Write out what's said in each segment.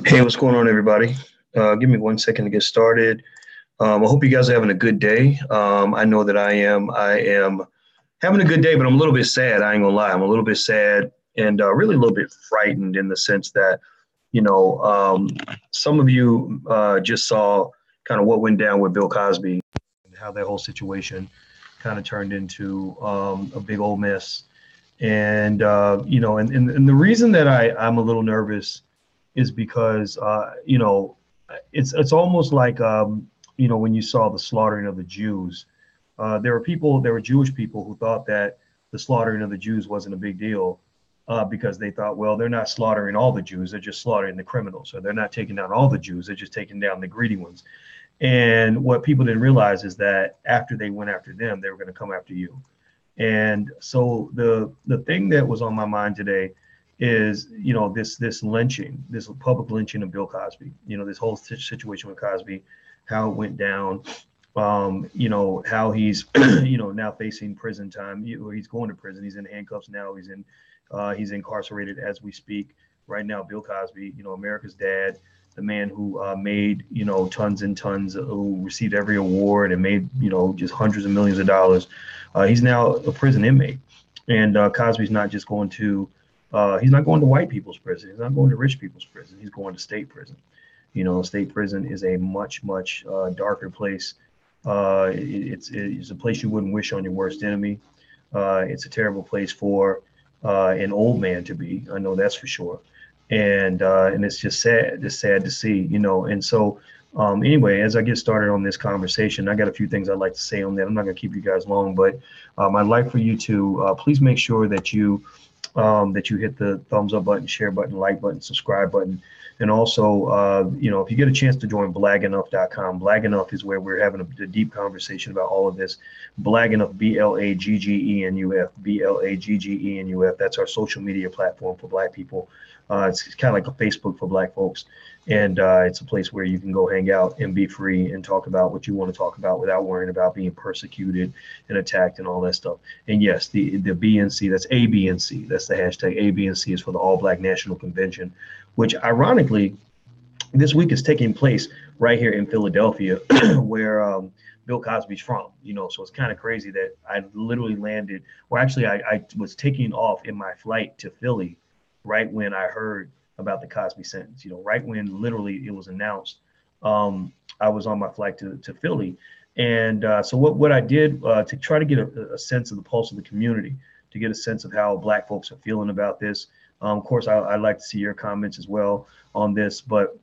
Hey, what's going on, everybody? Give me 1 second to get started. I hope you guys are having a good day. I know that I am. I am having a good day, but I'm a little bit sad. I ain't gonna lie. I'm a little bit sad and really a little bit frightened in the sense that, you know, um, some of you just saw kind of what went down with Bill Cosby and how that whole situation kind of turned into a big old mess. And the reason that I'm a little nervous is because it's almost like when you saw the slaughtering of the Jews, there were Jewish people who thought that the slaughtering of the Jews wasn't a big deal because they thought, well, they're not slaughtering all the Jews, they're just slaughtering the criminals, or they're not taking down all the Jews, they're just taking down the greedy ones. And what people didn't realize is that after they went after them, they were going to come after you. And so the thing that was on my mind today is, this lynching, this public lynching of Bill Cosby, this whole situation with Cosby, how it went down, how he's, now facing prison time, or he's going to prison. He's in handcuffs now. He's incarcerated as we speak right now. Bill Cosby, America's dad, the man who made, tons and tons, who received every award and made, just hundreds of millions of dollars. He's now a prison inmate. And Cosby's not just going to, he's not going to white people's prison. He's not going to rich people's prison. He's going to state prison. State prison is a much, much darker place. It's a place you wouldn't wish on your worst enemy. It's a terrible place for an old man to be. I know that's for sure. And it's just sad to see, And so anyway, as I get started on this conversation, I got a few things I'd like to say on that. I'm not going to keep you guys long, but I'd like for you to please make sure that you hit the thumbs up button, share button, like button, subscribe button. And also, if you get a chance to join blagenough.com, Blag Enough is where we're having a deep conversation about all of this. Blag Enough, Blaggenuf, Blaggenuf. That's our social media platform for Black people. It's kind of like a Facebook for Black folks. And it's a place where you can go hang out and be free and talk about what you want to talk about without worrying about being persecuted and attacked and all that stuff. And yes, the BNC, that's ABNC, that's the hashtag. ABNC is for the All Black National Convention, which ironically, this week is taking place right here in Philadelphia, where Bill Cosby's from. So it's kind of crazy that I literally landed, or actually I was taking off in my flight to Philly right when I heard about the Cosby sentence, right when literally it was announced. I was on my flight to Philly. And so what I did to try to get a sense of the pulse of the community, to get a sense of how Black folks are feeling about this. Of course, I'd like to see your comments as well on this, but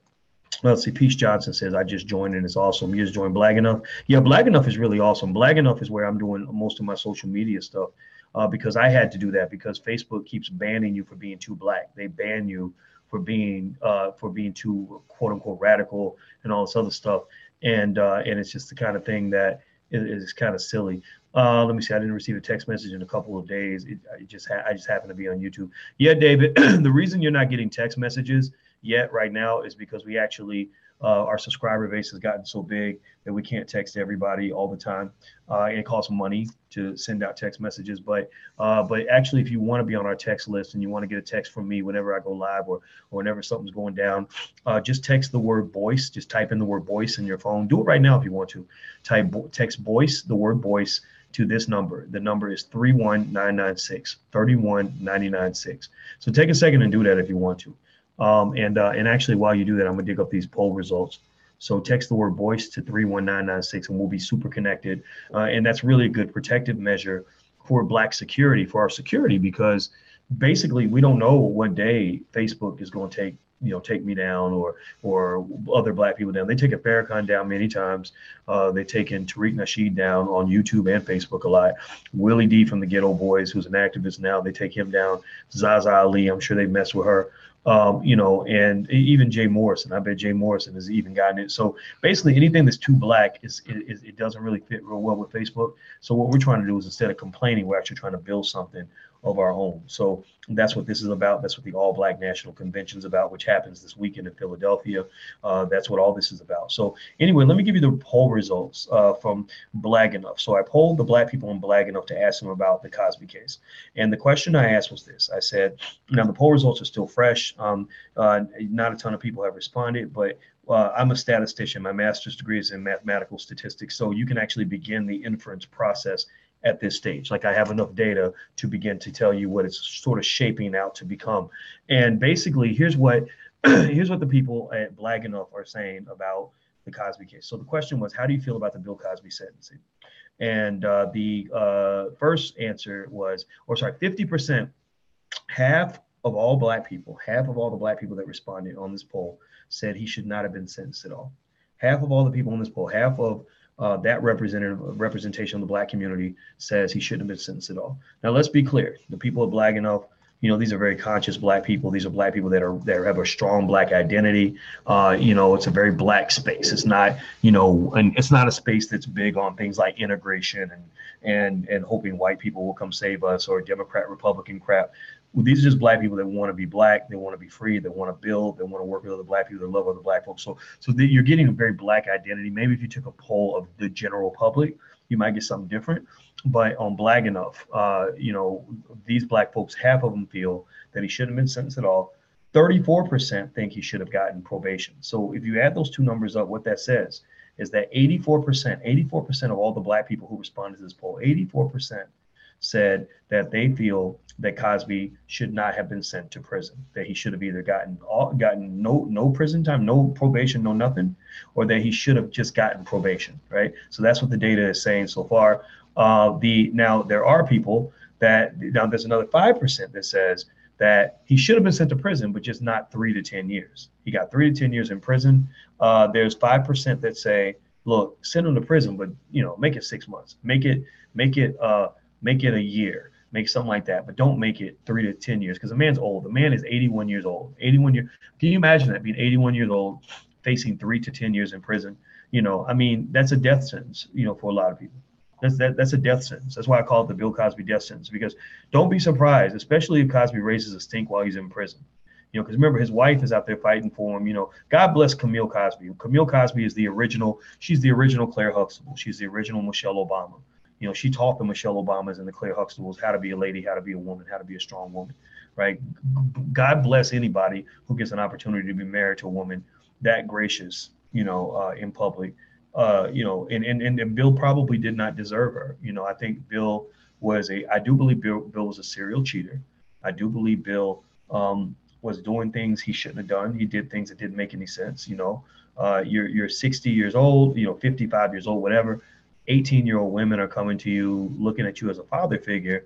let's see. Peace Johnson says, I just joined and it's awesome. You just joined Blag Enough. Yeah, Blag Enough is really awesome. Blag Enough is where I'm doing most of my social media stuff because I had to do that because Facebook keeps banning you for being too Black. They ban you for being too quote unquote radical and all this other stuff. And it's just the kind of thing that is kind of silly. Let me see. I didn't receive a text message in a couple of days. I just happened to be on YouTube. Yeah, David. The reason you're not getting text messages yet right now is because we actually our subscriber base has gotten so big that we can't text everybody all the time. And it costs money to send out text messages. But actually, if you want to be on our text list and you want to get a text from me whenever I go live or whenever something's going down, just text the word voice. Just type in the word voice in your phone. Do it right now if you want to. Text voice, the word voice, to this number. The number is 31996, 31996. So take a second and do that if you want to. And actually, while you do that, I'm gonna dig up these poll results. So text the word voice to 31996 and we'll be super connected. And that's really a good protective measure for Black security, for our security, because basically we don't know what day Facebook is going to take me down or other Black people down. They taken Farrakhan down many times. They've taken Tariq Nasheed down on YouTube and Facebook a lot. Willie D from the Ghetto Boys, who's an activist now, they take him down. Zaza Ali, I'm sure they mess with her. And even Jay Morrison. I bet Jay Morrison has even gotten it. So basically anything that's too Black it doesn't really fit real well with Facebook. So what we're trying to do is instead of complaining, we're actually trying to build something of our own. So that's what this is about. That's what the All Black National Convention is about, which happens this weekend in Philadelphia. That's what all this is about. So anyway, let me give you the poll results from Black Enough. So I polled the Black people on Black Enough to ask them about the Cosby case. And the question I asked was this. I said, now the poll results are still fresh. Not a ton of people have responded, but I'm a statistician. My master's degree is in mathematical statistics. So you can actually begin the inference process at this stage. Like I have enough data to begin to tell you what it's sort of shaping out to become. And basically, here's what the people at Black Enough are saying about the Cosby case. So the question was, how do you feel about the Bill Cosby sentencing? And the first answer was, 50%, half of all Black people, half of all the Black people that responded on this poll said he should not have been sentenced at all. Half of all the people on this poll, half of that representation of the Black community says he shouldn't have been sentenced at all. Now, let's be clear. The people of Black Enough, these are very conscious Black people. These are Black people that have a strong Black identity. It's a very Black space. It's not, and it's not a space that's big on things like integration and hoping white people will come save us or Democrat, Republican crap. These are just Black people that want to be Black. They want to be free. They want to build. They want to work with other Black people. They love other Black folks. So you're getting a very Black identity. Maybe if you took a poll of the general public, you might get something different. But on Black Enough, these Black folks, half of them feel that he shouldn't have been sentenced at all. 34% think he should have gotten probation. So if you add those two numbers up, what that says is that 84% of all the Black people who responded to this poll, 84% said that they feel that Cosby should not have been sent to prison, that he should have either gotten no prison time, no probation, no nothing, or that he should have just gotten probation, right? So that's what the data is saying so far. Now there are people there's another 5% that says that he should have been sent to prison, but just not 3 to 10 years. He got 3 to 10 years in prison. There's 5% that say, look, send him to prison, but make it 6 months, make it a year, make something like that, but don't make it 3 to 10 years because the man's old. The man is 81 years old. 81 years. Can you imagine that, being 81 years old, facing 3 to 10 years in prison? That's a death sentence, for a lot of people. That's a death sentence. That's why I call it the Bill Cosby death sentence, because don't be surprised, especially if Cosby raises a stink while he's in prison. Because remember, his wife is out there fighting for him. God bless Camille Cosby. Camille Cosby is she's the original Claire Huxtable. She's the original Michelle Obama. She taught the Michelle Obamas and the Claire Huxtables how to be a lady, how to be a woman, how to be a strong woman, right? God bless anybody who gets an opportunity to be married to a woman that gracious, in public, and Bill probably did not deserve her. I think I do believe Bill was a serial cheater. I do believe Bill was doing things he shouldn't have done. He did things that didn't make any sense. You're 60 years old, 55 years old, whatever. 18-year-old women are coming to you, looking at you as a father figure.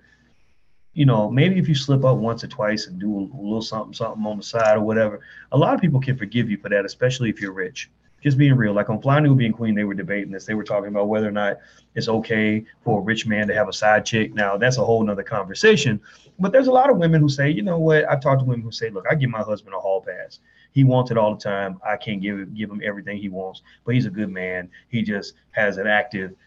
Maybe if you slip up once or twice and do a little something on the side or whatever, a lot of people can forgive you for that, especially if you're rich. Just being real. Like on Fly New Being Queen, they were debating this. They were talking about whether or not it's okay for a rich man to have a side chick. Now, that's a whole nother conversation. But there's a lot of women who say, you know what? I've talked to women who say, look, I give my husband a hall pass. He wants it all the time. I can't give him everything he wants, but he's a good man. He just has an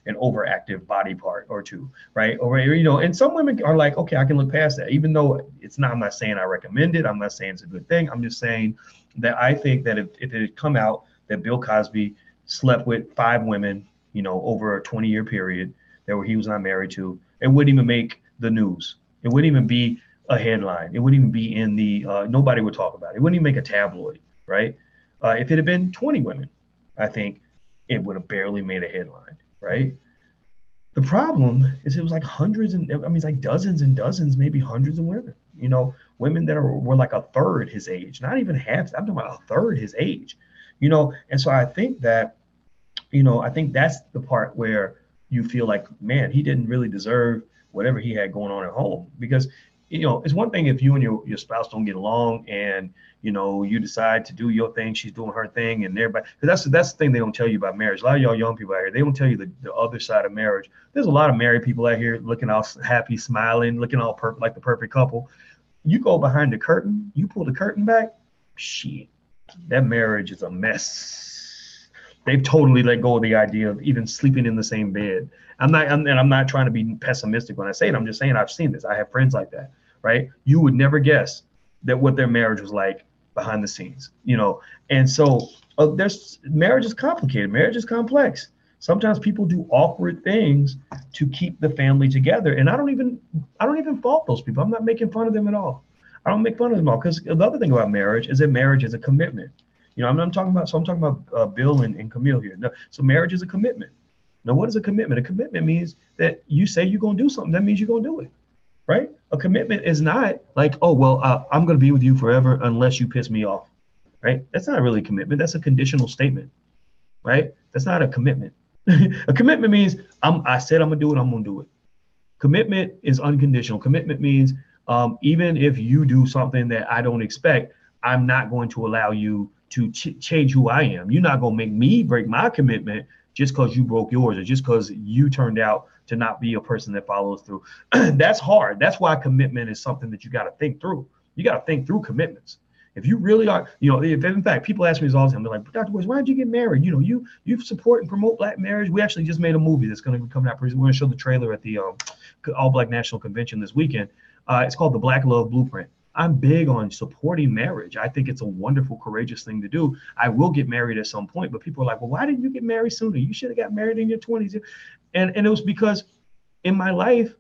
overactive body part or two, right? Or, and some women are like, okay, I can look past that, even though I'm not saying I recommend it. I'm not saying it's a good thing. I'm just saying that I think that if it had come out that Bill Cosby slept with 5 women, over a 20-year period that he was not married to, it wouldn't even make the news. It wouldn't even be a headline. It wouldn't even be in nobody would talk about it. It wouldn't even make a tabloid, right? If it had been 20 women, I think it would have barely made a headline, right? The problem is it was like it's like dozens and dozens, maybe hundreds of women, women that were like a third his age, not even half. I'm talking about a third his age, and so I think that, I think that's the part where you feel like, man, he didn't really deserve whatever he had going on at home, because it's one thing if you and your spouse don't get along and you decide to do your thing, she's doing her thing, and everybody, because that's the thing they don't tell you about marriage. A lot of y'all young people out here, they don't tell you the other side of marriage. There's a lot of married people out here looking all happy, smiling, looking all like the perfect couple. You go behind the curtain, you pull the curtain back, shit, that marriage is a mess. They've totally let go of the idea of even sleeping in the same bed. I'm not trying to be pessimistic when I say it. I'm just saying I've seen this. I have friends like that, right? You would never guess that what their marriage was like behind the scenes, and so there's marriage is complicated. Marriage is complex. Sometimes people do awkward things to keep the family together, and I don't even fault those people. I'm not making fun of them at all. I don't make fun of them all, because the other thing about marriage is that marriage is a commitment. I'm talking about Bill and Camille here. No, so marriage is a commitment. Now, what is a commitment? A commitment means that you say you're going to do something. That means you're going to do it, right? A commitment is not like, oh, well, I'm going to be with you forever unless you piss me off, right? That's not really a commitment. That's a conditional statement, right? That's not a commitment. A commitment means I said I'm going to do it, I'm going to do it. Commitment is unconditional. Commitment means even if you do something that I don't expect, I'm not going to allow you to change who I am. You're not going to make me break my commitment just because you broke yours, or just because you turned out to not be a person that follows through. That's hard. That's why commitment is something that you got to think through. You got to think through commitments. If you really are, if in fact people ask me this all the time, they're like, Dr. Boyce, why did you get married? You support and promote Black marriage. We actually just made a movie that's going to be coming out. We're going to show the trailer at the All Black National Convention this weekend. It's called The Black Love Blueprint. I'm big on supporting marriage. I think it's a wonderful, courageous thing to do. I will get married at some point, but people are like, well, why didn't you get married sooner? You should have got married in your 20s. And it was because in my life,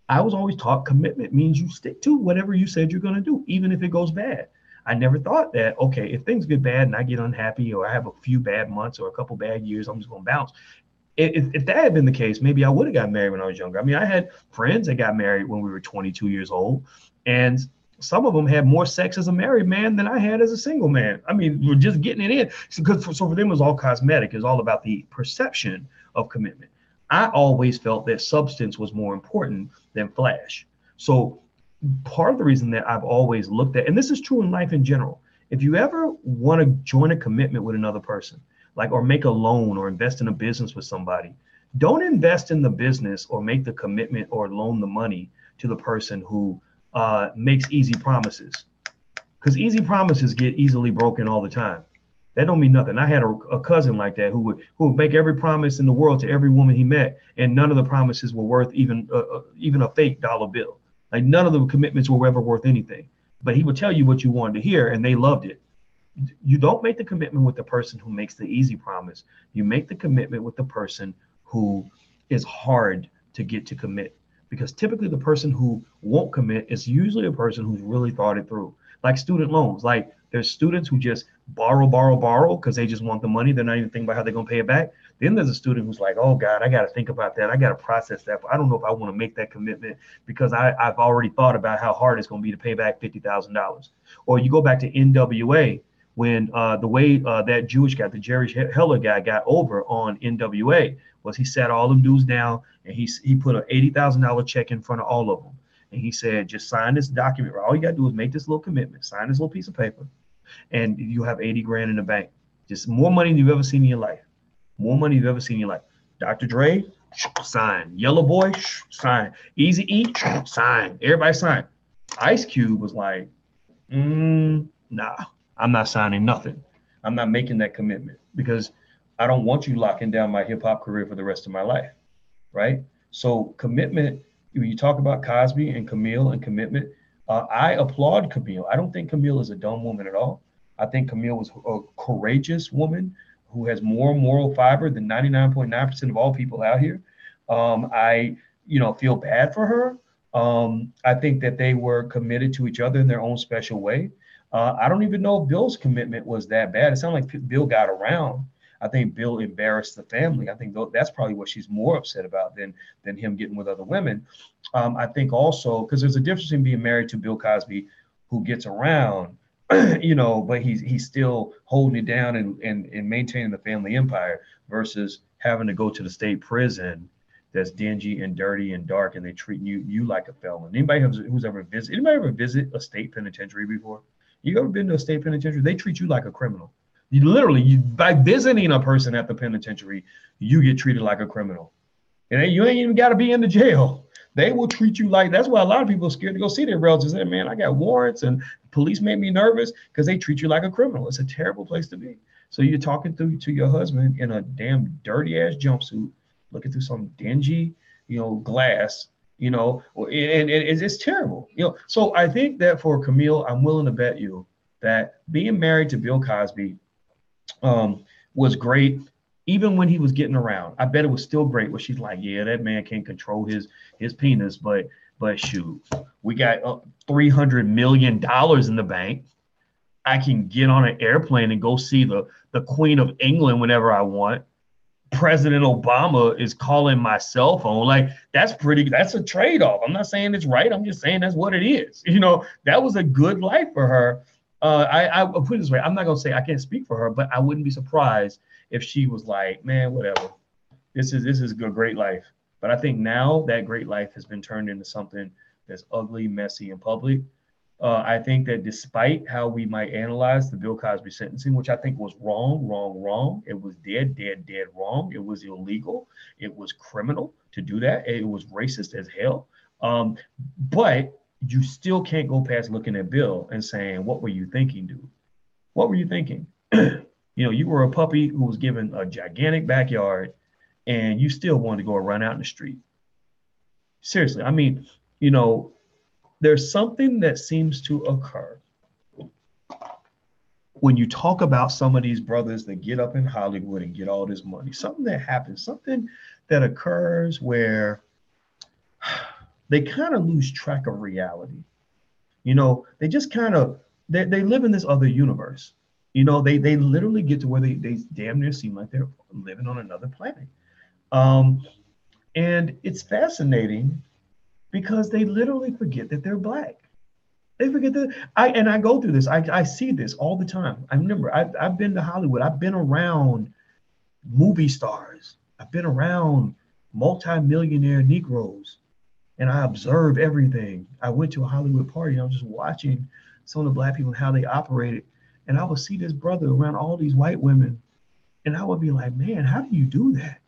I was always taught commitment means you stick to whatever you said you're going to do, even if it goes bad. I never thought that, okay, if things get bad and I get unhappy, or I have a few bad months or a couple bad years, I'm just going to bounce. If that had been the case, maybe I would have got married when I was younger. I mean, I had friends that got married when we were 22 years old, and some of them had more sex as a married man than I had as a single man. I mean, we're just getting it in. So for them, it was all cosmetic. It was all about the perception of commitment. I always felt that substance was more important than flash. So part of the reason that I've always looked at, and this is true in life in general, if you ever want to join a commitment with another person, like, or make a loan or invest in a business with somebody, don't invest in the business or make the commitment or loan the money to the person who makes easy promises, because easy promises get easily broken all the time. That don't mean nothing. I had a cousin like that who would make every promise in the world to every woman he met, and none of the promises were worth even a fake dollar bill. Like, none of the commitments were ever worth anything. But he would tell you what you wanted to hear, and they loved it. You don't make the commitment with the person who makes the easy promise. You make the commitment with the person who is hard to get to commit. Because typically the person who won't commit is usually a person who's really thought it through. Like student loans. Like, there's students who just borrow because they just want the money. They're not even thinking about how they're going to pay it back. Then there's a student who's like, oh God, I got to think about that. I got to process that. I don't know if I want to make that commitment because I've already thought about how hard it's going to be to pay back $50,000. Or you go back to NWA, when the way that Jewish guy, the Jerry Heller guy, got over on NWA was he sat all them dudes down, and he put an $80,000 check in front of all of them. And he said, just sign this document. All you got to do is make this little commitment, sign this little piece of paper, and you have 80 grand in the bank. Just more money than you've ever seen in your life. More money you've ever seen in your life. Dr. Dre, sign. Yellow Boy, sign. Easy E, sign. Everybody sign. Ice Cube was like, nah, I'm not signing nothing. I'm not making that commitment because I don't want you locking down my hip hop career for the rest of my life, right? So commitment, when you talk about Cosby and Camille and commitment, I applaud Camille. I don't think Camille is a dumb woman at all. I think Camille was a courageous woman who has more moral fiber than 99.9% of all people out here. I feel bad for her. I think that they were committed to each other in their own special way. I don't even know if Bill's commitment was that bad. It sounded like Bill got around. I think Bill embarrassed the family. I think that's probably what she's more upset about than him getting with other women. I think also because there's a difference in being married to Bill Cosby, who gets around, but he's still holding it down and maintaining the family empire, versus having to go to the state prison that's dingy and dirty and dark, and they treat you like a felon. Anybody who's ever visit a state penitentiary before? You ever been to a state penitentiary? They treat you like a criminal. You by visiting a person at the penitentiary, you get treated like a criminal. And you ain't even got to be in the jail. They will treat you like, that's why a lot of people are scared to go see their relatives. Say, man, I got warrants and police make me nervous, because they treat you like a criminal. It's a terrible place to be. So you're talking to your husband in a damn dirty ass jumpsuit, looking through some dingy, glass, and it's terrible. So I think that for Camille, I'm willing to bet you that being married to Bill Cosby was great. Even when he was getting around, I bet it was still great. Where she's like, yeah, that man can't control his penis, but shoot, we got $300 million in the bank. I can get on an airplane and go see the Queen of England whenever I want. President Obama is calling my cell phone. Like that's a trade-off. I'm not saying it's right. I'm just saying that's what it is. That was a good life for her. I'll put it this way. I'm not gonna say I can't speak for her, but I wouldn't be surprised if she was like, man, whatever. This is a great life. But I think now that great life has been turned into something that's ugly, messy, and public. I think that despite how we might analyze the Bill Cosby sentencing, which I think was wrong, wrong, wrong, it was dead, dead, dead wrong. It was illegal. It was criminal to do that. It was racist as hell. But you still can't go past looking at Bill and saying, what were you thinking, dude? What were you thinking? You were a puppy who was given a gigantic backyard and you still wanted to go run out in the street. Seriously, I mean, there's something that seems to occur when you talk about some of these brothers that get up in Hollywood and get all this money. Something that happens, something that occurs where they kind of lose track of reality. They just kind of, they live in this other universe. They literally get to where they damn near seem like they're living on another planet. And it's fascinating because they literally forget that they're Black. They forget that. I go through this. I see this all the time. I remember I've been to Hollywood. I've been around movie stars. I've been around multi-millionaire Negroes, and I observe everything. I went to a Hollywood party. And I was just watching some of the Black people and how they operated, and I would see this brother around all these white women, and I would be like, man, how do you do that?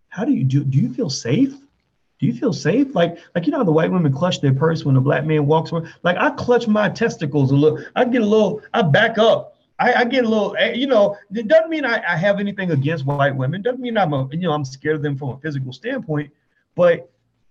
How do you do? Do you feel safe? Do you feel safe? Like how the white women clutch their purse when a Black man walks around. Like I clutch my testicles a little. I back up. I get a little. It doesn't mean I have anything against white women. Doesn't mean I'm scared of them from a physical standpoint. But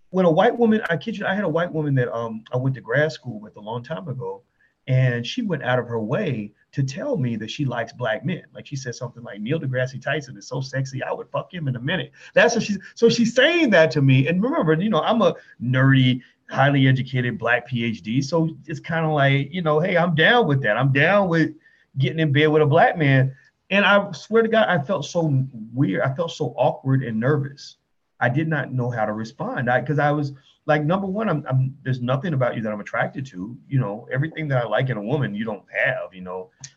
when a white woman, I kid you, I had a white woman that I went to grad school with a long time ago, and she went out of her way to tell me that she likes Black men. Like she said something like, Neil deGrasse Tyson is so sexy, I would fuck him in a minute. That's what she's saying that to me. And remember, I'm a nerdy, highly educated Black PhD. So it's kind of like, hey, I'm down with that. I'm down with getting in bed with a Black man. And I swear to God, I felt so weird. I felt so awkward and nervous. I did not know how to respond because I was like, number one, there's nothing about you that I'm attracted to. Everything that I like in a woman, you don't have.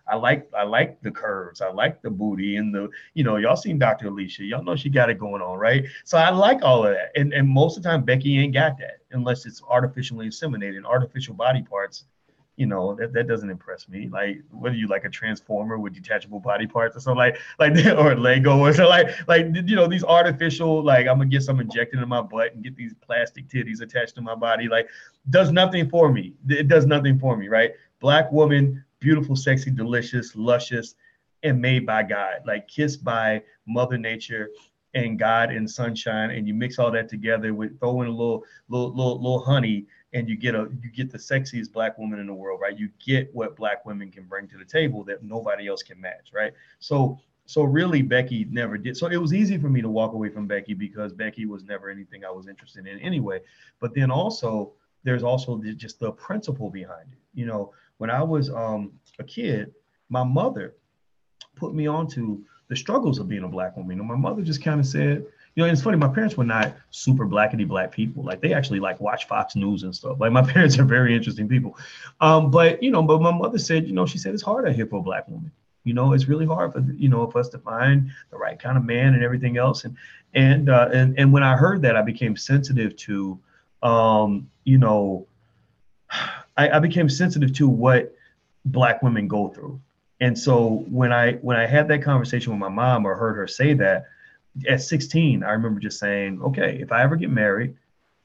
I like the curves, I like the booty, and y'all seen Dr. Alicia, y'all know she got it going on, right? So I like all of that, and most of the time Becky ain't got that unless it's artificially inseminated, artificial body parts. That doesn't impress me. Like, what are you, like a transformer with detachable body parts or something like that, or Lego or something like these artificial, like I'm gonna get some injected in my butt and get these plastic titties attached to my body, like does nothing for me. It does nothing for me, right? Black woman, beautiful, sexy, delicious, luscious, and made by God, like kissed by Mother Nature and God and sunshine, and you mix all that together with throw in a little honey, and you get the sexiest Black woman in the world, right? You get what Black women can bring to the table that nobody else can match, right? So really Becky never did. So it was easy for me to walk away from Becky because Becky was never anything I was interested in anyway. But then also there's also just the principle behind it. When I was a kid, my mother put me onto the struggles of being a Black woman. My mother just kind of said, and it's funny, my parents were not super blackety Black people. Like they actually watch Fox News and stuff. Like my parents are very interesting people. But my mother said, she said it's hard out here for a Black woman. It's really hard for us to find the right kind of man and everything else. And when I heard that, I became sensitive to, I became sensitive to what Black women go through. And so when I had that conversation with my mom or heard her say that, at 16, I remember just saying, okay, if I ever get married,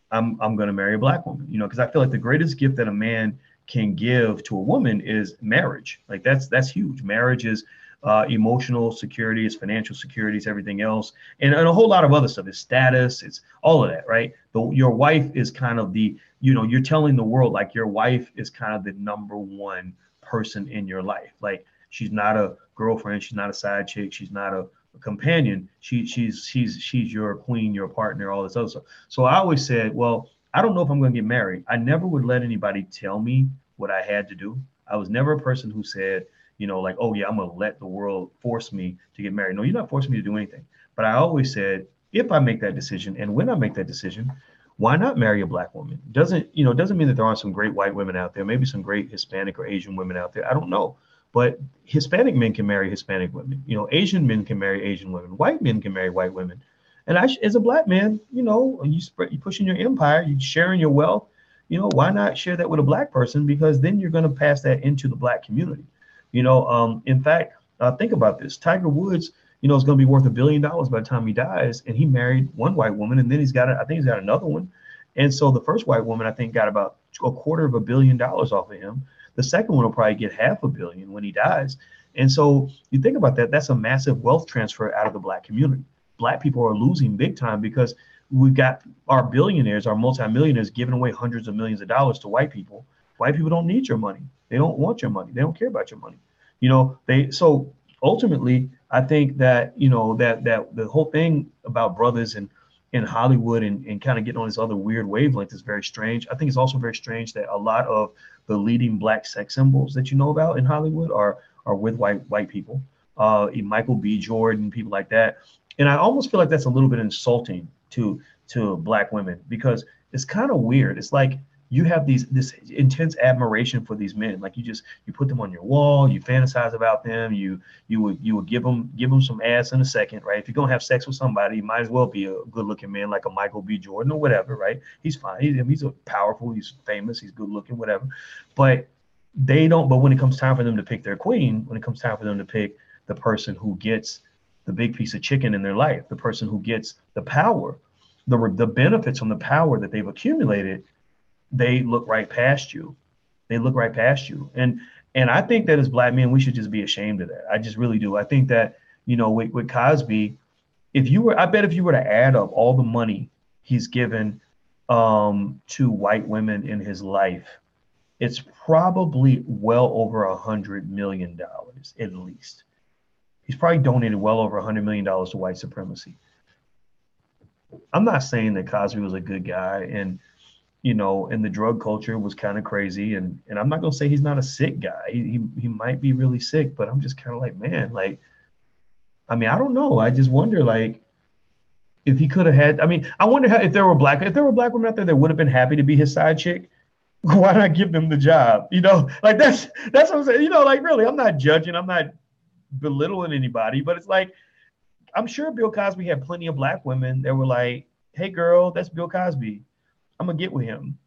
I'm going to marry a Black woman, because I feel like the greatest gift that a man can give to a woman is marriage. Like that's huge. Marriage is emotional security, it's financial security, it's everything else. And a whole lot of other stuff. It's status, it's all of that, right? Your wife is kind of you're telling the world like your wife is kind of the number one person in your life. Like, she's not a girlfriend, she's not a side chick, she's not a companion. She's your queen, your partner, all this other stuff. So I always said, well, I don't know if I'm going to get married. I never would let anybody tell me what I had to do. I was never a person who said, like, oh yeah, I'm going to let the world force me to get married. No, you're not forcing me to do anything. But I always said, if I make that decision and when I make that decision, why not marry a black woman? Doesn't mean that there aren't some great white women out there, maybe some great Hispanic or Asian women out there. I don't know. But Hispanic men can marry Hispanic women. Asian men can marry Asian women. White men can marry white women. And as a black man, you pushing your empire, you sharing your wealth. Why not share that with a black person? Because then you're going to pass that into the black community. In fact, think about this. Tiger Woods, is going to be worth $1 billion by the time he dies, and he married one white woman, and then I think he's got another one. And so the first white woman, I think, got about $250 million off of him. The second one will probably get $500 million when he dies. And so you think about that, that's a massive wealth transfer out of the black community. Black people are losing big time because we've got our billionaires, our multimillionaires giving away hundreds of millions of dollars to white people. White people don't need your money. They don't want your money. They don't care about your money. So ultimately, I think that, that the whole thing about brothers and in Hollywood and kind of getting on this other weird wavelength is very strange. I think it's also very strange that a lot of the leading black sex symbols that you know about in Hollywood are with white people, Michael B. Jordan, people like that. And I almost feel like that's a little bit insulting to black women, because it's kind of weird. It's like you have this intense admiration for these men. Like you put them on your wall, you fantasize about them, you would give them some ass in a second, right? If you're gonna have sex with somebody, you might as well be a good looking man like a Michael B. Jordan or whatever, right? He's fine. He's a powerful, he's famous, he's good looking, whatever. But they don't. But when it comes time for them to pick their queen, when it comes time for them to pick the person who gets the big piece of chicken in their life, the person who gets the power, the benefits from the power that they've accumulated, they look right past you. They look right past you. And I think that as black men, we should just be ashamed of that. I just really do. I think that, with Cosby, I bet if you were to add up all the money he's given to white women in his life, it's probably well over $100 million at least. He's probably donated well over $100 million to white supremacy. I'm not saying that Cosby was a good guy, and the drug culture was kind of crazy, and I'm not gonna say he's not a sick guy. He might be really sick, but I'm just kind of like, man, like, I mean, I don't know. I just wonder, like, if he could have had. I mean, I wonder if there were black women out there that would have been happy to be his side chick. Why not give them the job? Like that's what I'm saying. Like, really, I'm not judging. I'm not belittling anybody, but it's like, I'm sure Bill Cosby had plenty of black women that were like, hey girl, that's Bill Cosby, I'm gonna get with him,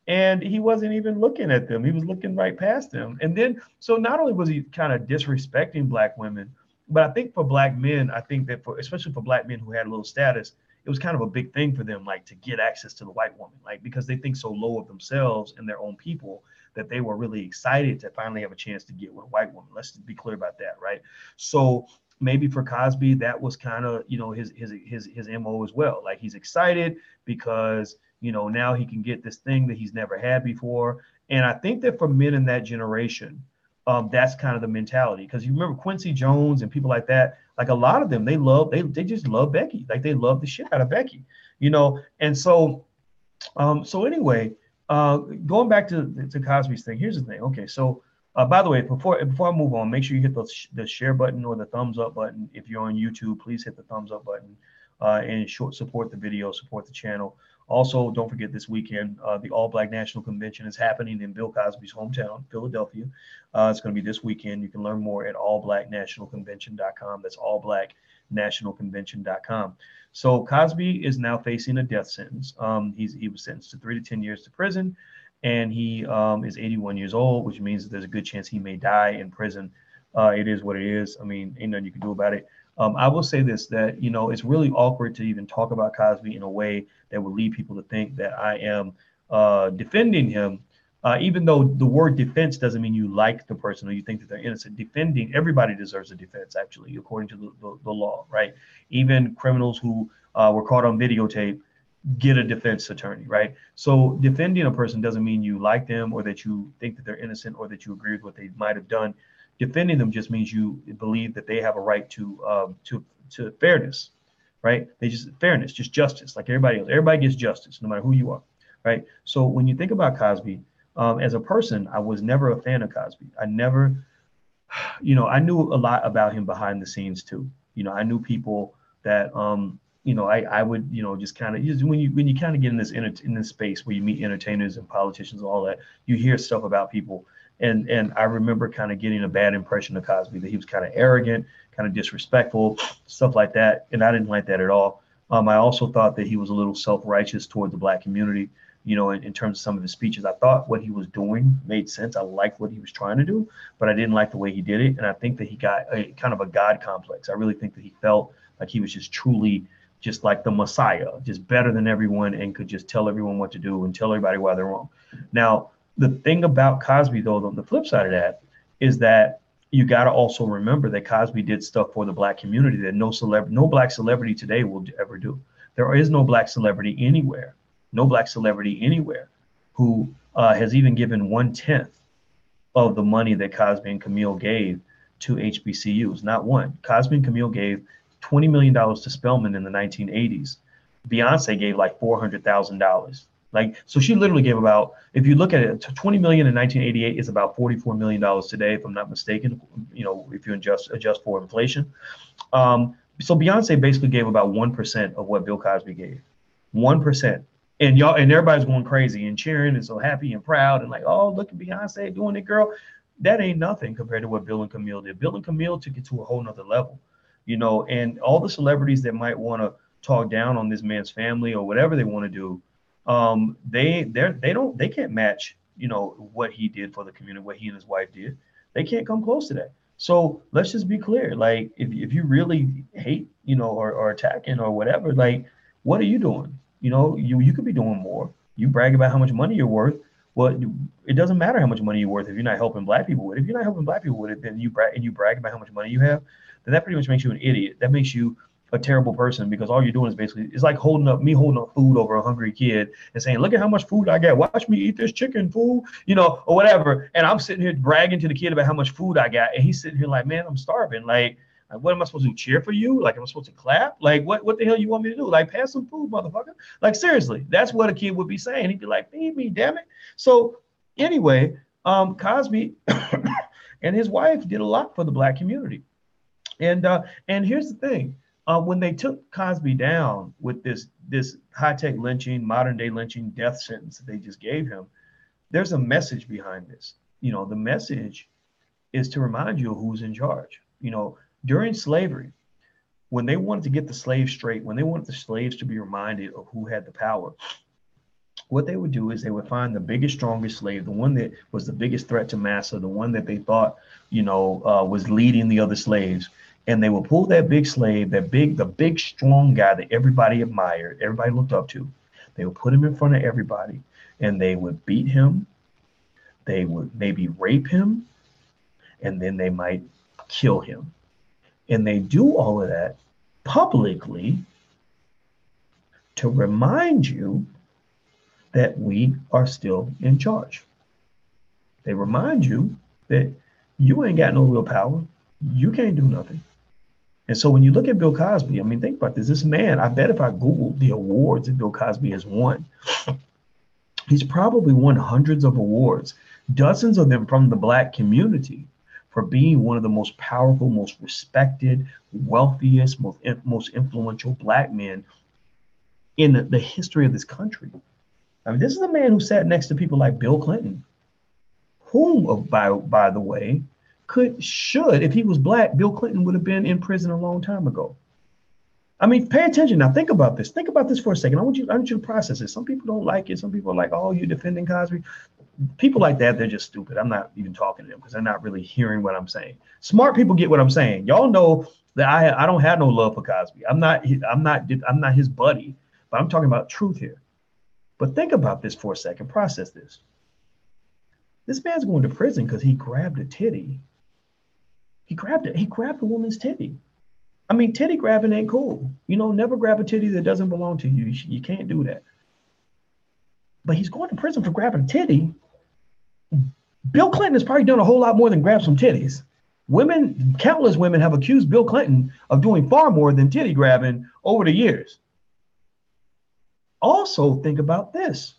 and he wasn't even looking at them. He was looking right past them. And then, so not only was he kind of disrespecting black women, but I think for black men, I think that especially for black men who had a little status, it was kind of a big thing for them, like, to get access to the white woman, like, because they think so low of themselves and their own people that they were really excited to finally have a chance to get with a white woman. Let's be clear about that, right? So maybe for Cosby, that was kind of, his MO as well. Like, he's excited because, now he can get this thing that he's never had before. And I think that for men in that generation, that's kind of the mentality. Because you remember Quincy Jones and people like that, like a lot of them, they just love Becky. Like, they love the shit out of Becky, And so, anyway, going back to Cosby's thing, here's the thing. Okay, so by the way, before I move on, make sure you hit the share button or the thumbs up button. If you're on YouTube, please hit the thumbs up button and support the video, support the channel. Also, don't forget this weekend, the All Black National Convention is happening in Bill Cosby's hometown, Philadelphia. It's going to be this weekend. You can learn more at allblacknationalconvention.com. That's allblacknationalconvention.com. So Cosby is now facing a death sentence. He was sentenced to 3 to 10 years to prison, and he is 81 years old, which means that there's a good chance he may die in prison. It is what it is. I mean, ain't nothing you can do about it. I will say this, that, it's really awkward to even talk about Cosby in a way that would lead people to think that I am defending him, even though the word defense doesn't mean you like the person or you think that they're innocent. Defending, everybody deserves a defense, actually, according to the law, right? Even criminals who were caught on videotape, get a defense attorney, right? So defending a person doesn't mean you like them or that you think that they're innocent or that you agree with what they might have done. Defending them just means you believe that they have a right to fairness, right? They just fairness, just justice, like everybody else. Everybody gets justice, no matter who you are, right? So when you think about Cosby, as a person, I was never a fan of Cosby. I never, I knew a lot about him behind the scenes too. I knew people that, I would, just kind of when you kind of get in this space where you meet entertainers and politicians and all that, you hear stuff about people. And I remember kind of getting a bad impression of Cosby, that he was kind of arrogant, kind of disrespectful, stuff like that. And I didn't like that at all. I also thought that he was a little self-righteous toward the Black community, in terms of some of his speeches. I thought what he was doing made sense. I liked what he was trying to do, but I didn't like the way he did it. And I think that he got a kind of a God complex. I really think that he felt like he was just truly just like the Messiah, just better than everyone, and could just tell everyone what to do and tell everybody why they're wrong. Now, the thing about Cosby, though, on the flip side of that, is that you got to also remember that Cosby did stuff for the Black community that no Black celebrity today will ever do. There is no Black celebrity anywhere, no Black celebrity anywhere who has even given 1/10 of the money that Cosby and Camille gave to HBCUs. Not one. Cosby and Camille gave $20 million to Spelman in the 1980s. Beyonce gave like $400,000. Like, so she literally gave about, if you look at it, 20 million in 1988 is about $44 million today, if I'm not mistaken, if you adjust for inflation. So Beyonce basically gave about 1% of what Bill Cosby gave. 1%. And everybody's going crazy and cheering and so happy and proud and like, oh, look at Beyonce doing it, girl. That ain't nothing compared to what Bill and Camille did. Bill and Camille took it to a whole nother level, and all the celebrities that might want to talk down on this man's family or whatever they want to do, they can't match, what he did for the community, what he and his wife did. They can't come close to that. So let's just be clear. Like, if you really hate, or attacking or whatever, like, what are you doing? You could be doing more. You brag about how much money you're worth. Well, it doesn't matter how much money you're worth if you're not helping Black people with it. If you're not helping Black people with it, then you brag about how much money you have, then that pretty much makes you an idiot. That makes you a terrible person, because all you're doing is basically, it's like holding up food over a hungry kid and saying, look at how much food I got. Watch me eat this chicken, fool, or whatever. And I'm sitting here bragging to the kid about how much food I got. And he's sitting here like, man, I'm starving. Like, what am I supposed to do? Cheer for you? Like, am I supposed to clap? Like, what the hell you want me to do? Like, pass some food, motherfucker. Like, seriously, that's what a kid would be saying. He'd be like, feed me, damn it. So anyway, Cosby and his wife did a lot for the Black community. And here's the thing. When they took Cosby down with this high-tech lynching, modern-day lynching death sentence that they just gave him, there's a message behind this. The message is to remind you of who's in charge. During slavery, when they wanted to get the slaves straight, when they wanted the slaves to be reminded of who had the power, what they would do is they would find the biggest, strongest slave, the one that was the biggest threat to massa, the one that they thought, was leading the other slaves. And they would pull that big slave, the big, strong guy that everybody admired, everybody looked up to. They would put him in front of everybody, and they would beat him. They would maybe rape him, and then they might kill him. And they do all of that publicly to remind you that we are still in charge. They remind you that you ain't got no real power. You can't do nothing. And so when you look at Bill Cosby, I mean, think about this. This man, I bet if I Googled the awards that Bill Cosby has won, he's probably won hundreds of awards, dozens of them from the Black community, for being one of the most powerful, most respected, wealthiest, most influential Black men in the history of this country. I mean, this is a man who sat next to people like Bill Clinton, whom, by the way, if he was Black, Bill Clinton would have been in prison a long time ago. I mean, pay attention now. Think about this. Think about this for a second. I want you to process it. Some people don't like it. Some people are like, oh, you're defending Cosby. People like that, they're just stupid. I'm not even talking to them because they're not really hearing what I'm saying. Smart people get what I'm saying. Y'all know that I don't have no love for Cosby. I'm not his buddy, but I'm talking about truth here. But think about this for a second. Process this. This man's going to prison because he grabbed a titty. He grabbed a woman's titty. I mean, titty grabbing ain't cool. You know, never grab a titty that doesn't belong to you. You can't do that. But he's going to prison for grabbing a titty. Bill Clinton has probably done a whole lot more than grab some titties. Women, countless women have accused Bill Clinton of doing far more than titty grabbing over the years. Also, think about this.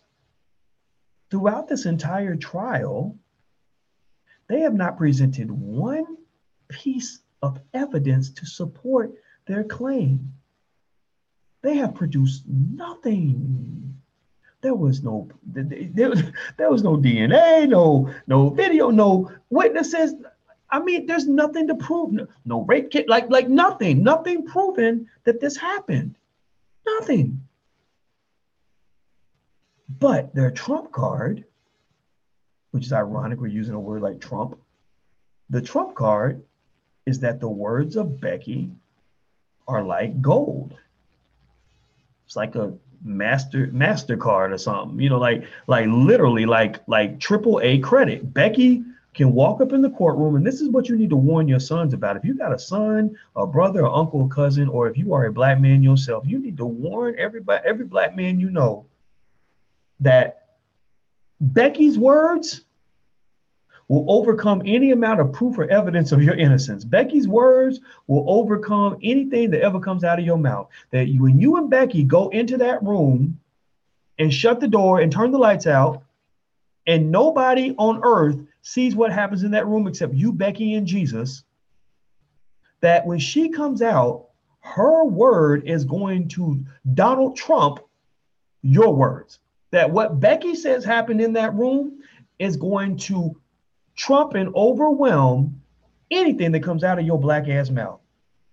Throughout this entire trial, they have not presented one piece of evidence to support their claim. They have produced nothing. There was no DNA, no video, no witnesses. I mean, there's nothing to prove. No rape kit, like nothing proven that this happened. Nothing. But their trump card, which is ironic, we're using a word like Trump. The trump card is that the words of Becky are like gold. It's like a MasterCard or something, you know, like literally like AAA credit. Becky can walk up in the courtroom, and this is what you need to warn your sons about. If you got a son, a brother, or uncle, or cousin, or if you are a black man yourself, you need to warn everybody, every black man you know, that Becky's words will overcome any amount of proof or evidence of your innocence. Becky's words will overcome anything that ever comes out of your mouth. That when you and Becky go into that room and shut the door and turn the lights out, and nobody on earth sees what happens in that room except you, Becky, and Jesus, that when she comes out, her word is going to Donald Trump your words. That what Becky says happened in that room is going to trump and overwhelm anything that comes out of your black ass mouth.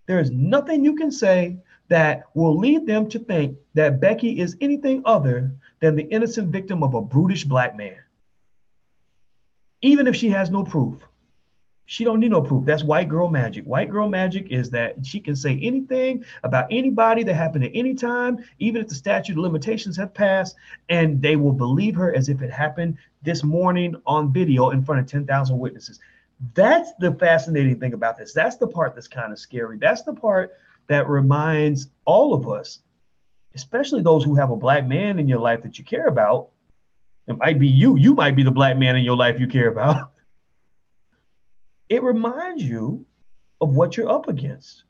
There is nothing you can say that will lead them to think that Becky is anything other than the innocent victim of a brutish black man. Even if she has no proof. She don't need no proof. That's white girl magic. White girl magic is that she can say anything about anybody that happened at any time, even if the statute of limitations have passed, and they will believe her as if it happened this morning on video in front of 10,000 witnesses. That's the fascinating thing about this. That's the part that's kind of scary. That's the part that reminds all of us, especially those who have a black man in your life that you care about. It might be you. You might be the black man in your life you care about. It reminds you of what you're up against.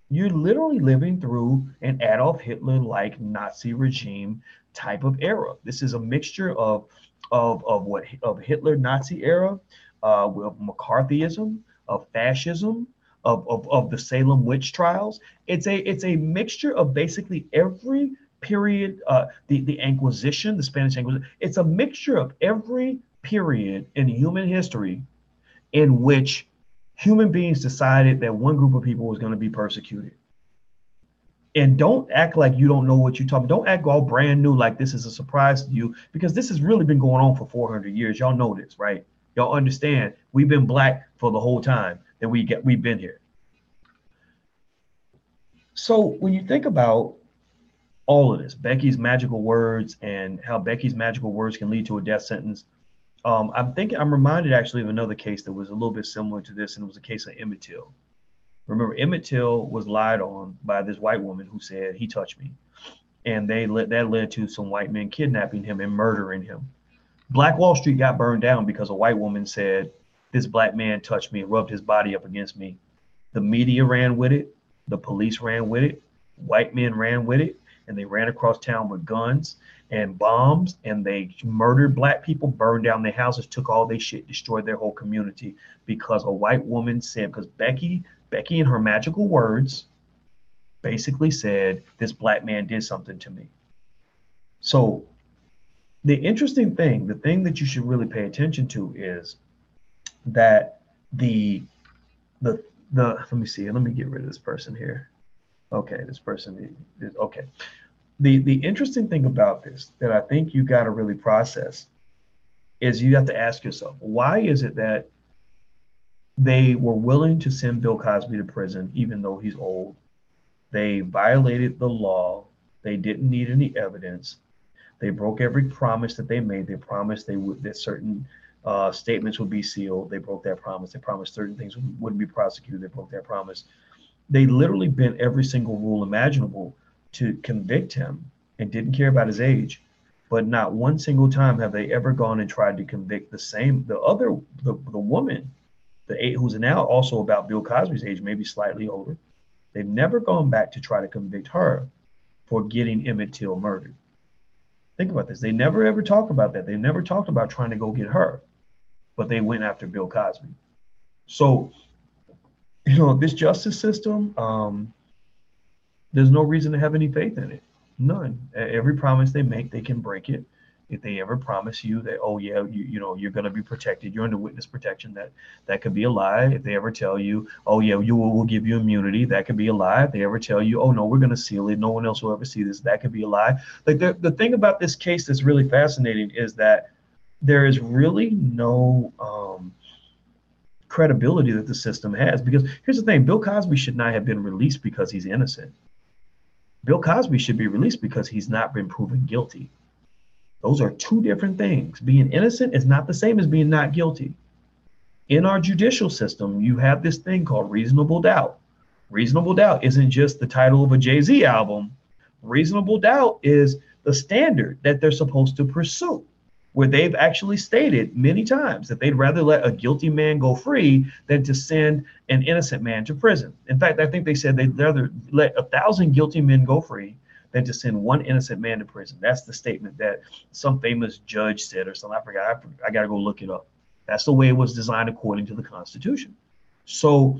You're literally living through an Adolf Hitler-like Nazi regime type of era. This is a mixture of Hitler Nazi era, of McCarthyism, of fascism, of the Salem witch trials. It's a mixture of basically every period, the Inquisition, the Spanish Inquisition. It's a mixture of every period in human history in which human beings decided that one group of people was going to be persecuted. And don't act like you don't know what you're talking. Don't act all brand new like this is a surprise to you, because this has really been going on for 400 years. Y'all know this, right? Y'all understand we've been black for the whole time that we've been here. So when you think about all of this, Becky's magical words and how Becky's magical words can lead to a death sentence, I'm reminded actually of another case that was a little bit similar to this, and it was a case of Emmett Till. Remember, Emmett Till was lied on by this white woman who said he touched me, and that led to some white men kidnapping him and murdering him. Black Wall Street got burned down because a white woman said this black man touched me and rubbed his body up against me. The media ran with it, the police ran with it, white men ran with it, and they ran across town with guns and bombs, and they murdered black people, burned down their houses, took all their shit, destroyed their whole community because a white woman said, because Becky in her magical words basically said, this black man did something to me. So the interesting thing, the thing that you should really pay attention to is that the let me see, let me get rid of this person here. Okay, this person is okay. The interesting thing about this that I think you got to really process is you have to ask yourself, why is it that they were willing to send Bill Cosby to prison even though he's old? They violated the law. They didn't need any evidence. They broke every promise that they made. They promised that certain statements would be sealed. They broke that promise. They promised certain things wouldn't be prosecuted. They broke that promise. They literally bent every single rule imaginable to convict him and didn't care about his age. But not one single time have they ever gone and tried to convict the woman, the eight who's now also about Bill Cosby's age, maybe slightly older. They've never gone back to try to convict her for getting Emmett Till murdered. Think about this. They never ever talk about that. They never talked about trying to go get her, but they went after Bill Cosby. So, this justice system, there's no reason to have any faith in it. None. Every promise they make, they can break it. If they ever promise you that, oh yeah, you're going to be protected, you're under witness protection, that could be a lie. If they ever tell you, oh yeah, we'll give you immunity, that could be a lie. If they ever tell you, oh no, we're going to seal it, no one else will ever see this, that could be a lie. Like the thing about this case that's really fascinating is that there is really no credibility that the system has. Because here's the thing, Bill Cosby should not have been released because he's innocent. Bill Cosby should be released because he's not been proven guilty. Those are two different things. Being innocent is not the same as being not guilty. In our judicial system, you have this thing called reasonable doubt. Reasonable doubt isn't just the title of a Jay-Z album. Reasonable doubt is the standard that they're supposed to pursue, where they've actually stated many times that they'd rather let a guilty man go free than to send an innocent man to prison. In fact, I think they said they'd rather let 1,000 guilty men go free than to send one innocent man to prison. That's the statement that some famous judge said or something. I forgot. I got to go look it up. That's the way it was designed according to the Constitution. So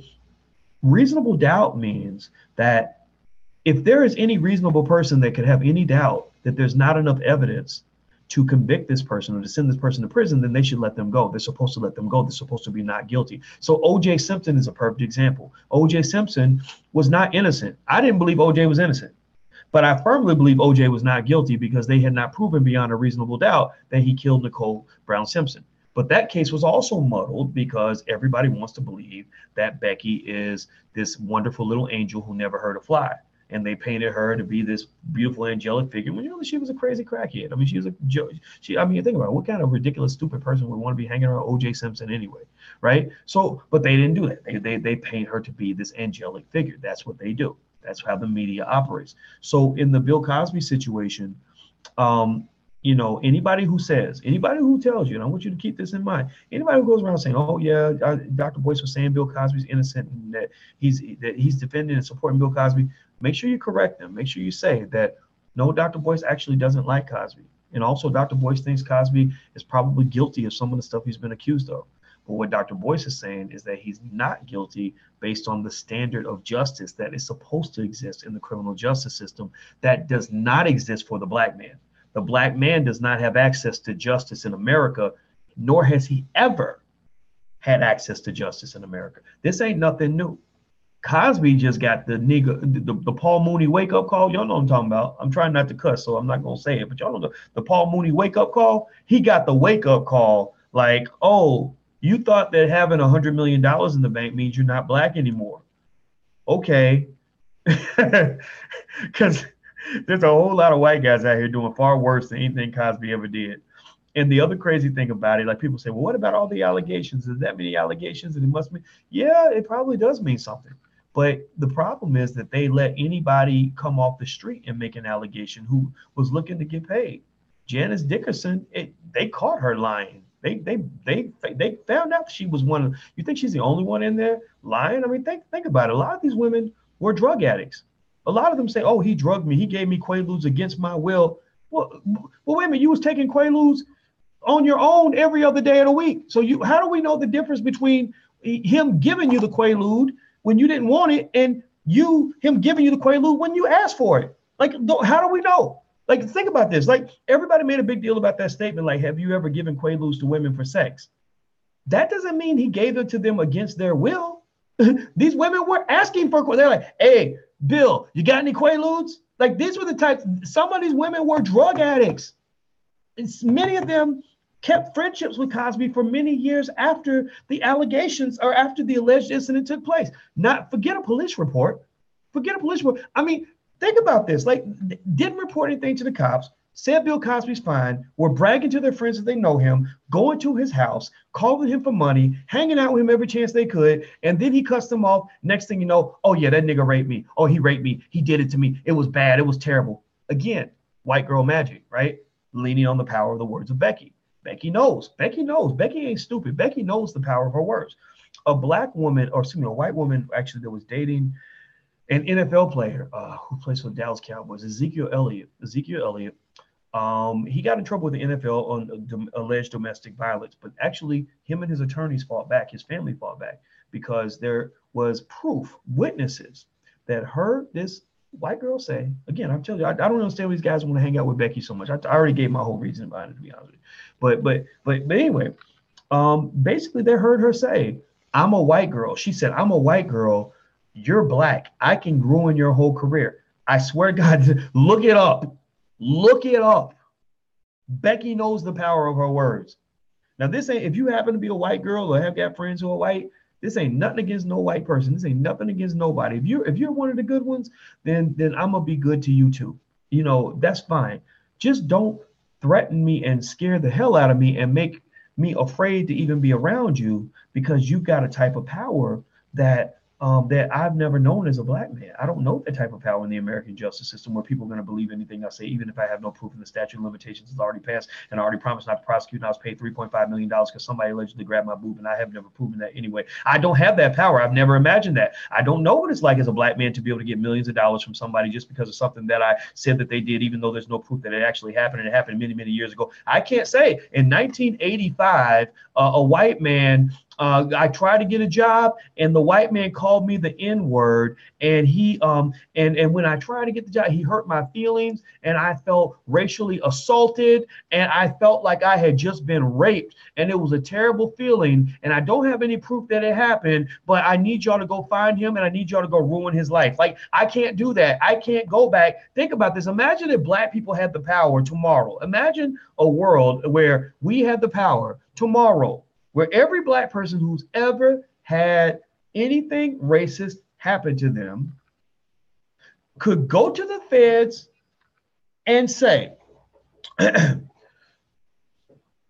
reasonable doubt means that if there is any reasonable person that could have any doubt that there's not enough evidence to convict this person or to send this person to prison, then they should let them go. They're supposed to let them go. They're supposed to be not guilty. So O.J. Simpson is a perfect example. O.J. Simpson was not innocent. I didn't believe O.J. was innocent. But I firmly believe O.J. was not guilty because they had not proven beyond a reasonable doubt that he killed Nicole Brown Simpson. But that case was also muddled because everybody wants to believe that Becky is this wonderful little angel who never hurt a fly. And they painted her to be this beautiful angelic figure when really she was a crazy crackhead. I mean, you think about it, what kind of ridiculous, stupid person would want to be hanging around O.J. Simpson anyway, right? So, but they didn't do that. They paint her to be this angelic figure. That's what they do. That's how the media operates. So in the Bill Cosby situation, anybody who tells you, and I want you to keep this in mind, anybody who goes around saying, oh yeah, Dr. Boyce was saying Bill Cosby's innocent and that he's defending and supporting Bill Cosby, make sure you correct them. Make sure you say that, no, Dr. Boyce actually doesn't like Cosby. And also Dr. Boyce thinks Cosby is probably guilty of some of the stuff he's been accused of. But what Dr. Boyce is saying is that he's not guilty based on the standard of justice that is supposed to exist in the criminal justice system that does not exist for the black man. The black man does not have access to justice in America, nor has he ever had access to justice in America. This ain't nothing new. Cosby just got the Paul Mooney wake up call. Y'all know what I'm talking about. I'm trying not to cuss, so I'm not going to say it, but y'all know the Paul Mooney wake up call. He got the wake up call like, oh, you thought that having $100 million in the bank means you're not black anymore. Okay. Because there's a whole lot of white guys out here doing far worse than anything Cosby ever did. And the other crazy thing about it, like people say, well, what about all the allegations? Is that many allegations? And it must mean, yeah, it probably does mean something. But the problem is that they let anybody come off the street and make an allegation who was looking to get paid. Janice Dickerson, they caught her lying. They found out she was one of. You think she's the only one in there lying? I mean, think about it. A lot of these women were drug addicts. A lot of them say, "Oh, he drugged me. He gave me Quaaludes against my will." Well, wait a minute. You was taking Quaaludes on your own every other day of the week. So how do we know the difference between him giving you the Quaalude when you didn't want it and him giving you the Quaalude when you asked for it? Like, how do we know? Like, think about this. Like, everybody made a big deal about that statement. Like, have you ever given Quaaludes to women for sex? That doesn't mean he gave it to them against their will. These women were asking for, they're like, hey, Bill, you got any Quaaludes? Like, these were the types, some of these women were drug addicts. And many of them kept friendships with Cosby for many years after the allegations or after the alleged incident took place. Forget a police report. I mean, think about this. Like, didn't report anything to the cops, said Bill Cosby's fine, were bragging to their friends that they know him, going to his house, calling him for money, hanging out with him every chance they could, and then he cussed them off. Next thing you know, oh yeah, that nigga raped me. Oh, he raped me. He did it to me. It was bad. It was terrible. Again, white girl magic, right? Leaning on the power of the words of Becky. Becky knows. Becky knows. Becky ain't stupid. Becky knows the power of her words. A black woman, or excuse me, a white woman actually that was dating an NFL player who plays for the Dallas Cowboys, Ezekiel Elliott. He got in trouble with the NFL on alleged domestic violence, but actually him and his attorneys fought back. His family fought back because there was proof, witnesses that heard this white girl say, again, I'm telling you, I don't understand why these guys want to hang out with Becky so much. I already gave my whole reason behind it, to be honest with you. But anyway, basically they heard her say, I'm a white girl. She said, I'm a white girl. You're black. I can ruin your whole career. I swear to God, look it up. Look it up. Becky knows the power of her words. Now, this ain't, if you happen to be a white girl or have got friends who are white, this ain't nothing against no white person. This ain't nothing against nobody. If you're one of the good ones, then I'm gonna be good to you too. You know, that's fine. Just don't threaten me and scare the hell out of me and make me afraid to even be around you because you've got a type of power that that I've never known as a black man. I don't know that type of power in the American justice system where people are going to believe anything I say, even if I have no proof and the statute of limitations has already passed and I already promised not to prosecute and I was paid $3.5 million because somebody allegedly grabbed my boob and I have never proven that anyway. I don't have that power. I've never imagined that. I don't know what it's like as a black man to be able to get millions of dollars from somebody just because of something that I said that they did, even though there's no proof that it actually happened and it happened many, many years ago. I can't say. In 1985, a white man I tried to get a job, and the white man called me the N-word. And he and when I tried to get the job, he hurt my feelings, and I felt racially assaulted, and I felt like I had just been raped, and it was a terrible feeling. And I don't have any proof that it happened, but I need y'all to go find him, and I need y'all to go ruin his life. Like, I can't do that. I can't go back. Think about this. Imagine if black people had the power tomorrow. Imagine a world where we had the power tomorrow, where every black person who's ever had anything racist happen to them could go to the feds and say,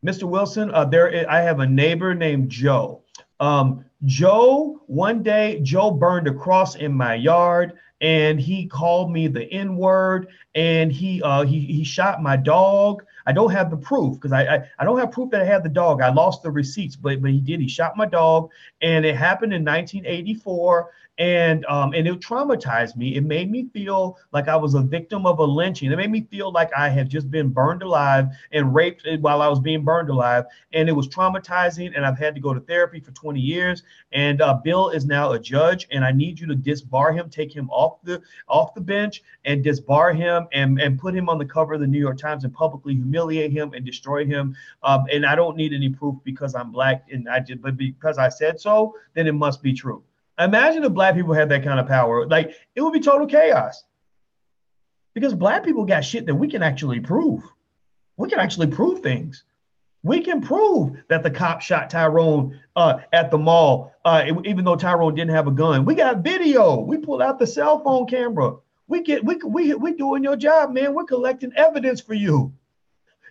Mr. Wilson, I have a neighbor named Joe. One day, Joe burned a cross in my yard, and he called me the N-word, and he shot my dog. I don't have the proof because I don't have proof that I had the dog. I lost the receipts, but he did. He shot my dog, and it happened in 1984. And it traumatized me. It made me feel like I was a victim of a lynching. It made me feel like I had just been burned alive and raped while I was being burned alive. And it was traumatizing. And I've had to go to therapy for 20 years. And Bill is now a judge. And I need you to disbar him, take him off the bench, and disbar him and put him on the cover of the New York Times and publicly humiliate him and destroy him. And I don't need any proof because I'm black, but because I said so, then it must be true. Imagine if black people had that kind of power. Like, it would be total chaos because black people got shit that we can actually prove. We can actually prove things. We can prove that the cop shot Tyrone at the mall, even though Tyrone didn't have a gun. We got video. We pulled out the cell phone camera. We doing your job, man. We're collecting evidence for you.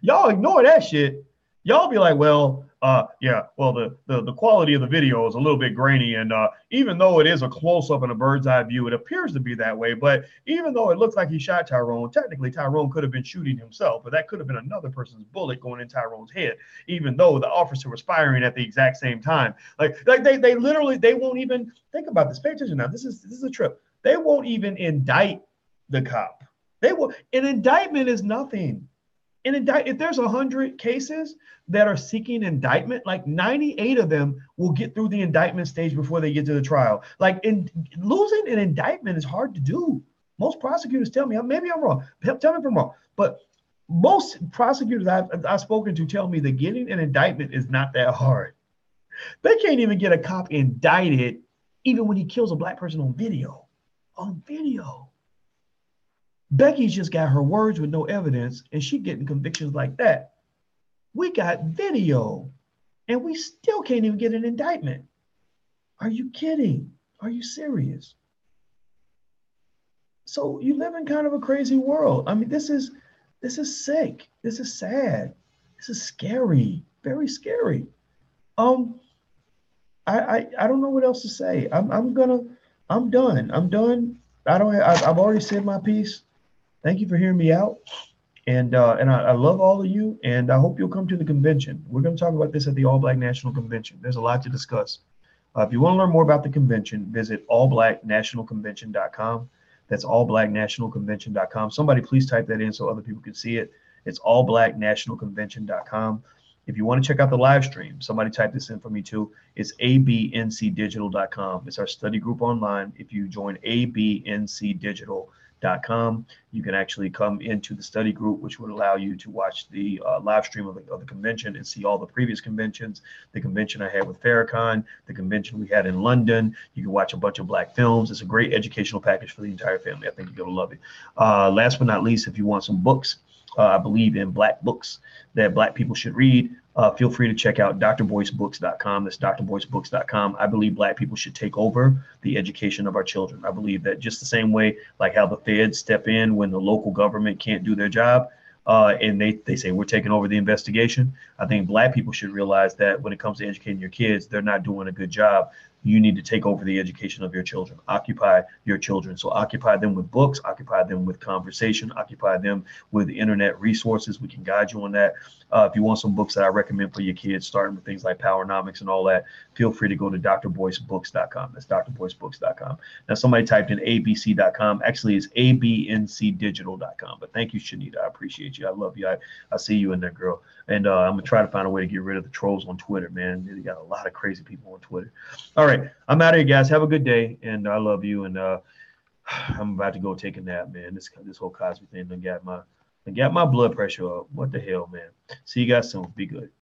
Y'all ignore that shit. Y'all be like, well, the quality of the video is a little bit grainy, and even though it is a close-up and a bird's eye view, it appears to be that way. But even though it looks like he shot Tyrone, technically Tyrone could have been shooting himself, but that could have been another person's bullet going in Tyrone's head, even though the officer was firing at the exact same time. Like they literally, they won't even think about this. Pay attention now. This is a trip. They won't even indict the cop. They will. An indictment is nothing. If there's 100 cases that are seeking indictment, like 98 of them will get through the indictment stage before they get to the trial. Like, losing an indictment is hard to do. Most prosecutors tell me, maybe I'm wrong. Tell me if I'm wrong. But most prosecutors I've spoken to tell me that getting an indictment is not that hard. They can't even get a cop indicted even when he kills a black person on video. On video. Becky's just got her words with no evidence, and she getting convictions like that. We got video, and we still can't even get an indictment. Are you kidding? Are you serious? So you live in kind of a crazy world. I mean, this is This is sick. This is sad. This is scary. Very scary. Um, I don't know what else to say. I'm done. I'm done. I don't. I've already said my piece. Thank you for hearing me out. And I love all of you, and I hope you'll come to the convention. We're going to talk about this at the All Black National Convention. There's a lot to discuss. If you want to learn more about the convention, visit allblacknationalconvention.com. That's allblacknationalconvention.com. Somebody please type that in so other people can see it. It's allblacknationalconvention.com. If you want to check out the live stream, somebody type this in for me too. It's abncdigital.com. It's our study group online. If you join abncdigital.com, you can actually come into the study group, which would allow you to watch the live stream of the convention and see all the previous conventions, the convention I had with Farrakhan, the convention we had in London. You can watch a bunch of Black films. It's a great educational package for the entire family. I think you're going to love it. Last but not least, if you want some books, I believe in Black books that Black people should read. Feel free to check out drboycebooks.com. That's drboycebooks.com. I believe Black people should take over the education of our children. I believe that just the same way, like how the feds step in when the local government can't do their job, and they say we're taking over the investigation. I think Black people should realize that when it comes to educating your kids, they're not doing a good job. You need to take over the education of your children. Occupy your children. So occupy them with books, occupy them with conversation, occupy them with internet resources. We can guide you on that. If you want some books that I recommend for your kids, starting with things like Powernomics and all that, feel free to go to drboycebooks.com. That's drboycebooks.com. Now, somebody typed in abc.com. Actually, it's abncdigital.com. But thank you, Shanita. I appreciate you. I love you. I see you in there, girl. And I'm going to try to find a way to get rid of the trolls on Twitter, man. You got a lot of crazy people on Twitter. All right. I'm out of here, guys. Have a good day. And I love you. And I'm about to go take a nap, man. This whole Cosby thing done got my blood pressure up. What the hell, man? See you guys soon. Be good.